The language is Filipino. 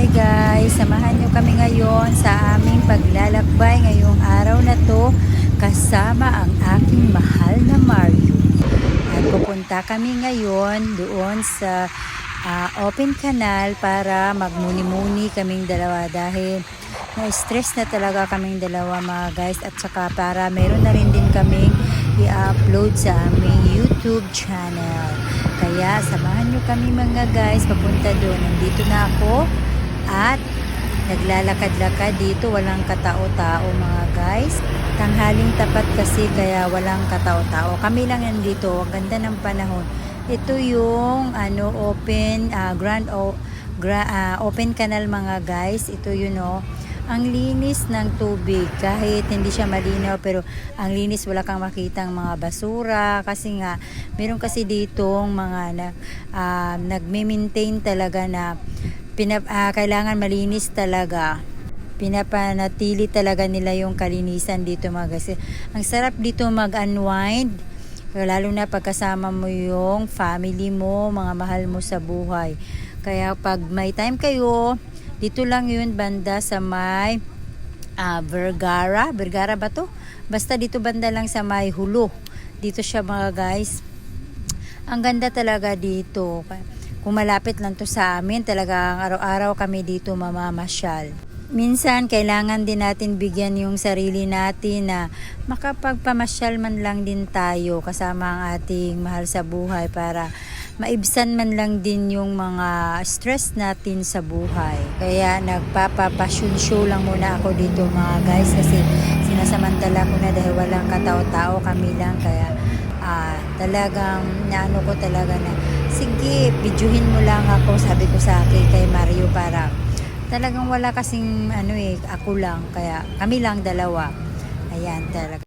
guys, samahan nyo kami ngayon sa aming paglalakbay ngayong araw na to kasama ang aking mahal na Mario. At pupunta kami ngayon doon sa open canal para magmuni-muni kaming dalawa dahil na-stress na talaga kaming dalawa mga guys, at saka para meron na rin din kaming i-upload sa aming YouTube channel. Kaya samahan nyo kami mga guys papunta doon. Nandito na ako at naglalakad-lakad dito, walang katao-tao mga guys. Tanghaling tapat kasi kaya walang katao-tao. Kami lang nandito, ang ganda ng panahon. Ito yung open canal mga guys. Ito yun ang linis ng tubig kahit hindi siya malinaw, pero ang linis, wala kang makitang mga basura kasi nga meron kasi ditong mga nagme-maintain talaga na kailangan malinis talaga. Pinapanatili talaga nila yung kalinisan dito mga guys. Ang sarap dito mag-unwind, lalo na pagkasama mo yung family mo, mga mahal mo sa buhay. Kaya pag may time kayo, dito lang yun banda sa may Vergara ba to? Basta dito banda lang sa may Hulo. Dito siya mga guys. Ang ganda talaga dito. Kung malapit lang to sa amin, talagang araw-araw kami dito mamamasyal. Minsan, kailangan din natin bigyan yung sarili natin na makapagpamasyal man lang din tayo kasama ang ating mahal sa buhay para maibsan man lang din yung mga stress natin sa buhay. Kaya nagpapapasyon-show lang muna ako dito mga guys kasi sinasamantala ko na dahil walang katao-tao, kami lang. Kaya talagang naano ko talaga na sige, videohin mo lang ako, sabi ko sa akin kay Mario, para talagang wala kasing ako lang, kaya kami lang dalawa. Ayan talaga.